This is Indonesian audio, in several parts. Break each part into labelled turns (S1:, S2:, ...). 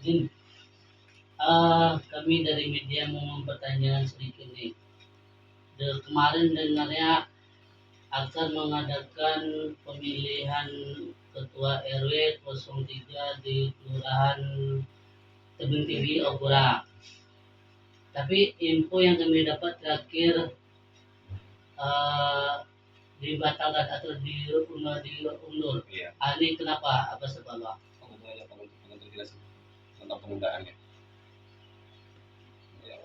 S1: izin, kami dari media mau mempertanyakan sedikit nih. Kemarin dengarnya akan mengadakan pemilihan ketua RW 03 di Kelurahan Tebing Tinggi, Opura. Tapi info yang kami dapat terakhir eh, dibatalkan atau diundur.
S2: Iya.
S1: Ini kenapa? Apa sebabnya?
S2: Boleh penonton jelasin tentang penundaannya. Ya,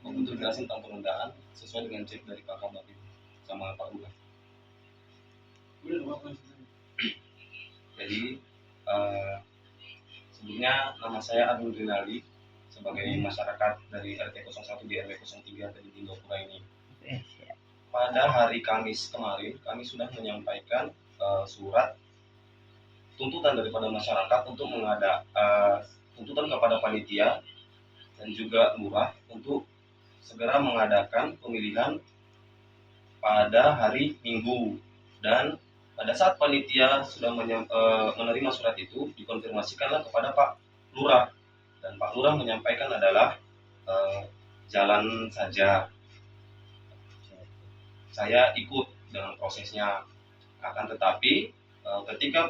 S2: untuk jelasin tentang penundaan sesuai dengan cek dari Pak Kabak sama Pak Lurah. Jadi sebelumnya nama saya Arun Rinaldi sebagai masyarakat dari RT 01 di RW 03 dari Indopura ini. Pada hari Kamis kemarin kami sudah menyampaikan surat tuntutan daripada masyarakat untuk tuntutan kepada panitia dan juga lurah untuk segera mengadakan pemilihan pada hari Minggu. Dan pada saat panitia sudah menerima surat itu, dikonfirmasikanlah kepada Pak Lurah, dan Pak Lurah menyampaikan adalah jalan saja, saya ikut dengan prosesnya. Akan tetapi ketika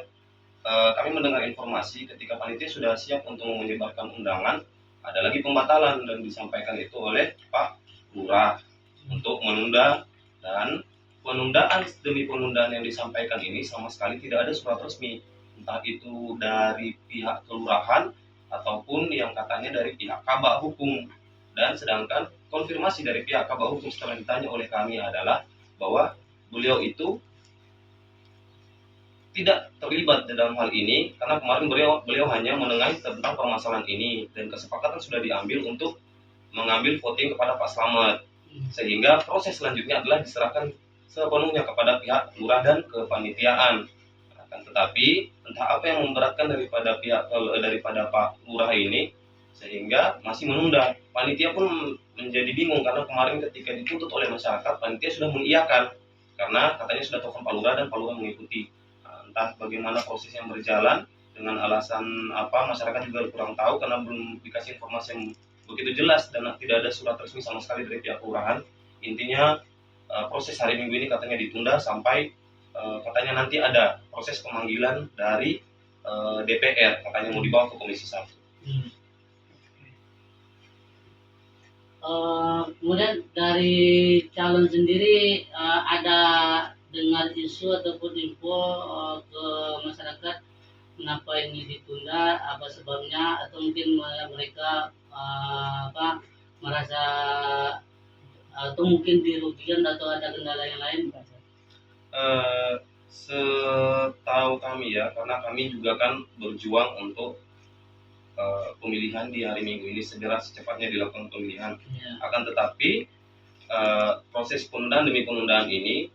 S2: kami mendengar informasi ketika panitia sudah siap untuk menyebarkan undangan, ada lagi pembatalan dan disampaikan itu oleh Pak Lurah untuk menunda, dan penundaan demi penundaan yang disampaikan ini sama sekali tidak ada surat resmi, entah itu dari pihak kelurahan ataupun yang katanya dari pihak Kabak Hukum. Dan sedangkan konfirmasi dari pihak Kabak Hukum setelah ditanya oleh kami adalah bahwa beliau itu tidak terlibat dalam hal ini karena kemarin beliau hanya menengahi tentang permasalahan ini, dan kesepakatan sudah diambil untuk mengambil voting kepada Pak Slamet, sehingga proses selanjutnya adalah diserahkan sepenuhnya kepada pihak lurah dan kepanitiaan. Akan tetapi entah apa yang memberatkan daripada Pak Lurah ini sehingga masih menunda. Panitia pun menjadi bingung karena kemarin ketika dituntut oleh masyarakat, panitia sudah mengiyakan karena katanya sudah telepon Pak Lurah dan Pak Lurah mengikuti. Entah bagaimana proses yang berjalan dengan alasan apa, masyarakat juga kurang tahu karena belum dikasih informasi yang begitu jelas dan tidak ada surat resmi sama sekali dari pihak kelurahan. Intinya proses hari Minggu ini katanya ditunda sampai katanya nanti ada proses pemanggilan dari DPR, katanya mau dibawa ke Komisi 1.
S1: Kemudian dari calon sendiri ada dengar isu ataupun info ke masyarakat kenapa ini ditunda, apa sebabnya, atau mungkin mereka merasa atau mungkin dirugikan atau ada kendala yang lain?
S2: Setahu kami ya, karena kami juga kan berjuang untuk pemilihan di hari Minggu ini segera secepatnya dilakukan pemilihan. Akan tetapi proses penundaan demi penundaan ini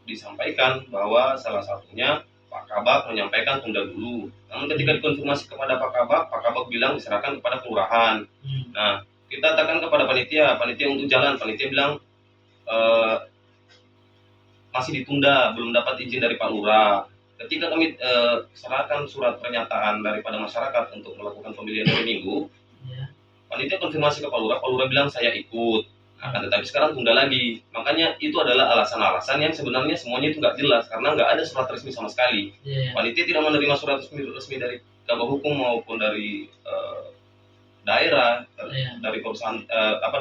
S2: disampaikan bahwa salah satunya Pak Kabak menyampaikan tunda dulu. Namun ketika dikonfirmasi kepada Pak Kabak bilang diserahkan kepada kelurahan. Nah, kita katakan kepada panitia untuk jalan, panitia bilang masih ditunda, belum dapat izin dari Pak Lurah. Ketika kami serahkan surat pernyataan daripada masyarakat untuk melakukan pemilihan hari Minggu, panitia konfirmasi ke Pak Lurah bilang saya ikut. Akan tetapi sekarang tunda lagi. Makanya itu adalah alasan-alasan yang sebenarnya semuanya itu nggak jelas karena nggak ada surat resmi sama sekali. Panitia tidak menerima surat resmi dari Kabak Hukum maupun dari daerah, dari perusahaan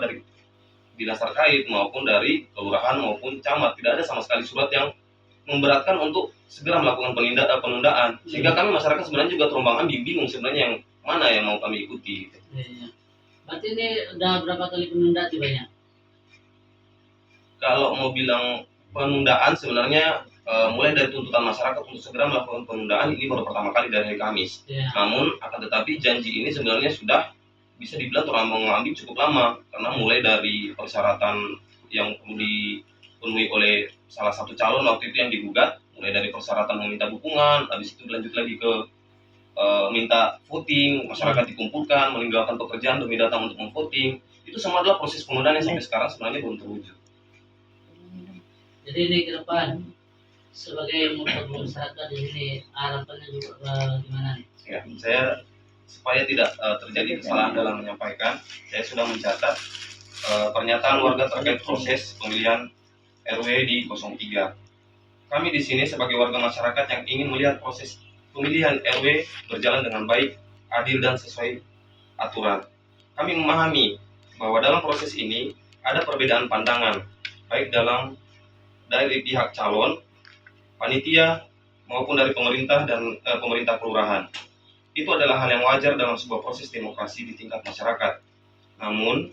S2: dari dinas terkait maupun dari kelurahan maupun camat. Tidak ada sama sekali surat yang memberatkan untuk segera melakukan penundaan. Sehingga kami masyarakat sebenarnya juga terombang-ambing, bingung sebenarnya yang mana yang mau kami ikuti.
S1: Berarti ini udah berapa kali penundaan banyak?
S2: Kalau mau bilang penundaan sebenarnya mulai dari tuntutan masyarakat untuk segera melakukan penundaan ini baru pertama kali dari hari Kamis. Namun akan tetapi janji ini sebenarnya sudah bisa dibilang terombang-ambing cukup lama karena mulai dari persyaratan yang perlu dipenuhi oleh salah satu calon waktu itu yang digugat, mulai dari persyaratan meminta dukungan, habis itu lanjut lagi ke minta voting, masyarakat dikumpulkan, meninggalkan pekerjaan demi datang untuk memvoting. Itu semua adalah proses penundaan yang sampai sekarang sebenarnya belum terwujud.
S1: Jadi ini ke depan sebagai masyarakat di sini harapannya juga gimana nih?
S2: Ya, saya supaya tidak terjadi kesalahan dalam menyampaikan, saya sudah mencatat pernyataan warga terkait proses pemilihan RW di 03. Kami di sini sebagai warga masyarakat yang ingin melihat proses pemilihan RW berjalan dengan baik, adil, dan sesuai aturan. Kami memahami bahwa dalam proses ini ada perbedaan pandangan, baik dari pihak calon, panitia, maupun dari pemerintah dan pemerintah kelurahan. Itu adalah hal yang wajar dalam sebuah proses demokrasi di tingkat masyarakat. Namun,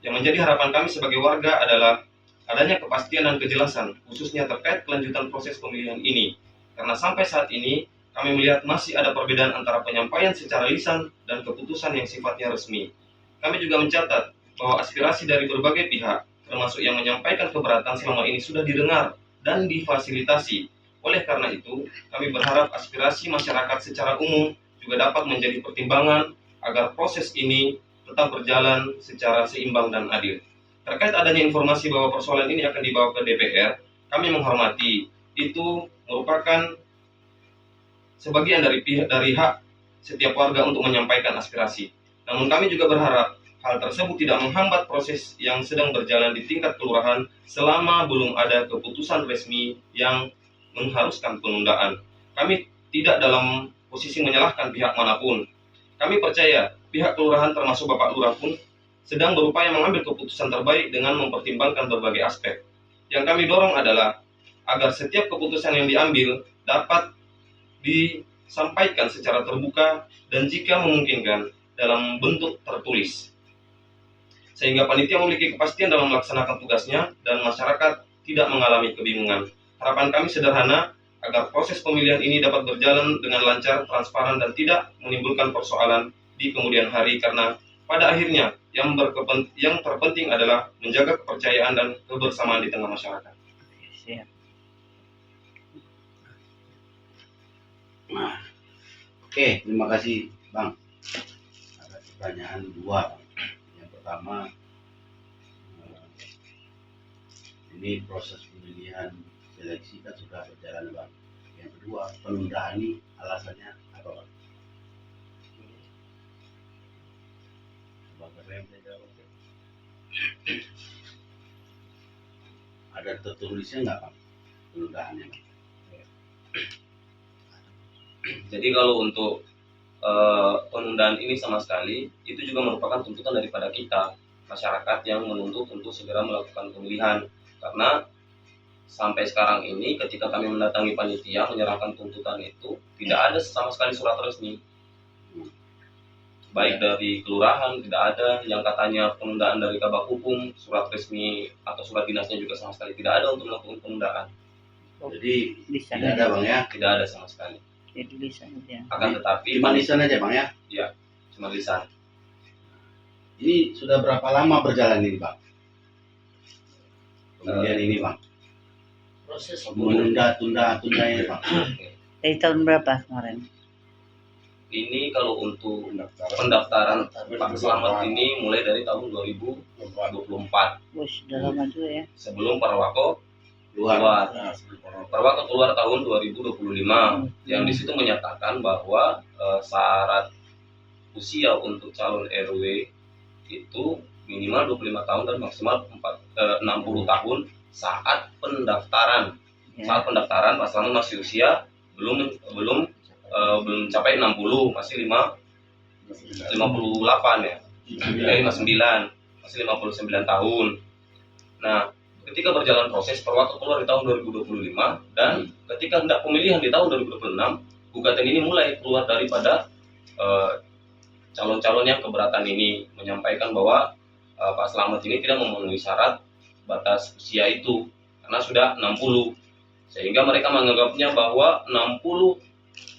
S2: yang menjadi harapan kami sebagai warga adalah adanya kepastian dan kejelasan, khususnya terkait kelanjutan proses pemilihan ini. Karena sampai saat ini, kami melihat masih ada perbedaan antara penyampaian secara lisan dan keputusan yang sifatnya resmi. Kami juga mencatat bahwa aspirasi dari berbagai pihak, termasuk yang menyampaikan keberatan selama ini sudah didengar dan difasilitasi. Oleh karena itu, kami berharap aspirasi masyarakat secara umum juga dapat menjadi pertimbangan agar proses ini tetap berjalan secara seimbang dan adil. Terkait adanya informasi bahwa persoalan ini akan dibawa ke DPR, kami menghormati. Itu merupakan sebagian dari hak setiap warga untuk menyampaikan aspirasi. Namun kami juga berharap hal tersebut tidak menghambat proses yang sedang berjalan di tingkat kelurahan selama belum ada keputusan resmi yang mengharuskan penundaan. Kami tidak dalam posisi menyalahkan pihak manapun. Kami percaya pihak kelurahan termasuk Bapak Lurah pun sedang berupaya mengambil keputusan terbaik dengan mempertimbangkan berbagai aspek. Yang kami dorong adalah agar setiap keputusan yang diambil dapat disampaikan secara terbuka dan jika memungkinkan dalam bentuk tertulis. Sehingga panitia memiliki kepastian dalam melaksanakan tugasnya dan masyarakat tidak mengalami kebingungan. Harapan kami sederhana agar proses pemilihan ini dapat berjalan dengan lancar, transparan, dan tidak menimbulkan persoalan di kemudian hari karena pada akhirnya yang terpenting adalah menjaga kepercayaan dan kebersamaan di tengah masyarakat.
S3: Siap.
S4: Nah, oke, terima kasih Bang. Ada pertanyaan dua. Yang pertama, ini proses pemilihan seleksi kan sudah berjalan Bang. Yang kedua, penundaan ini alasannya apa Bang? Ada tertulisnya nggak Bang penundaannya Bang?
S2: Jadi kalau untuk penundaan ini sama sekali itu juga merupakan tuntutan daripada kita masyarakat yang menuntut untuk segera melakukan pemilihan, karena sampai sekarang ini ketika kami mendatangi panitia menyerahkan tuntutan itu tidak ada sama sekali surat resmi, baik dari kelurahan tidak ada, yang katanya penundaan dari kabak hukum, surat resmi atau surat dinasnya juga sama sekali tidak ada untuk melakukan penundaan.
S4: Jadi
S3: Lisan
S4: tidak ada Bang ya?
S2: Tidak ada sama sekali.
S3: Jadi lisan aja.
S2: Akan tetapi
S4: Cuma lisan aja Bang ya?
S2: ya cuma lisan.
S4: Ini sudah berapa lama berjalan ini Bang? Pemilihan ini Bang?
S1: Proses
S4: Menunda-tunda ini Bang?
S3: Dari tahun berapa kemarin?
S2: Ini kalau untuk pendaftaran Pak Selamat ini mulai dari tahun 2024
S3: Wih, sudah lama juga ya.
S2: sebelum Parwako
S4: Luar.
S2: Parwako keluar tahun 2025 yang di situ menyatakan bahwa syarat usia untuk calon RW itu minimal 25 tahun dan maksimal 60 tahun saat pendaftaran.
S3: Ya.
S2: Saat pendaftaran Pak Selamat masih usia belum mencapai 60, masih 58 ya. 59, masih 59 tahun. Nah, ketika berjalan proses Perwako keluar di tahun 2025 dan ketika hendak pemilihan di tahun 2026, gugatan ini mulai keluar daripada calon-calon yang keberatan ini menyampaikan bahwa Pak Selamat ini tidak memenuhi syarat batas usia itu karena sudah 60, sehingga mereka menganggapnya bahwa 60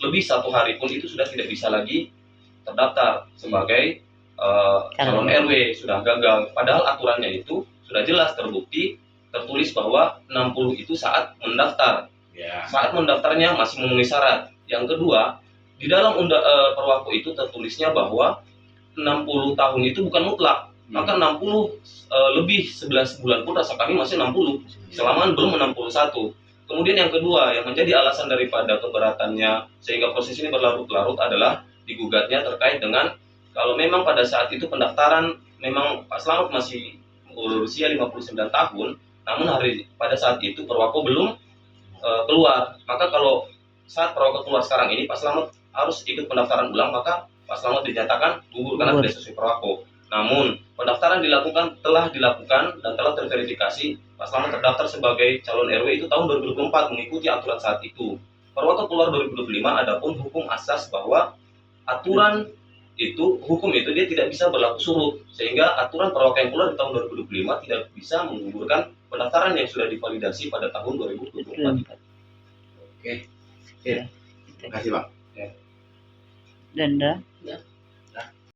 S2: lebih 1 hari pun itu sudah tidak bisa lagi terdaftar sebagai calon RW, sudah gagal. Padahal aturannya itu sudah jelas terbukti tertulis bahwa 60 itu saat mendaftar.
S4: Ya.
S2: Saat mendaftarnya masih memenuhi syarat. Yang kedua, di dalam Perwako itu tertulisnya bahwa 60 tahun itu bukan mutlak. Maka 60 lebih 11 bulan pun rasa kami masih 60 selama belum 61. Kemudian yang kedua yang menjadi alasan daripada keberatannya sehingga proses ini berlarut-larut adalah digugatnya terkait dengan kalau memang pada saat itu pendaftaran memang Pak Slamet masih berusia 59 tahun, namun pada saat itu perwako belum keluar. Maka kalau saat perwako keluar sekarang ini Pak Slamet harus ikut pendaftaran ulang, maka Pak Slamet dinyatakan gugur karena tidak sesuai perwako. Namun pendaftaran telah dilakukan dan telah terverifikasi. Pak Slamet terdaftar sebagai calon RW itu tahun 2024 mengikuti aturan saat itu. Perwako keluar 2025, adapun hukum asas bahwa hukum itu dia tidak bisa berlaku surut, sehingga aturan perwako yang keluar di tahun 2025 tidak bisa menggugurkan pendaftaran yang sudah divalidasi pada tahun 2024.
S4: Oke. Terima kasih, Pak.
S3: Denda.
S1: Ya.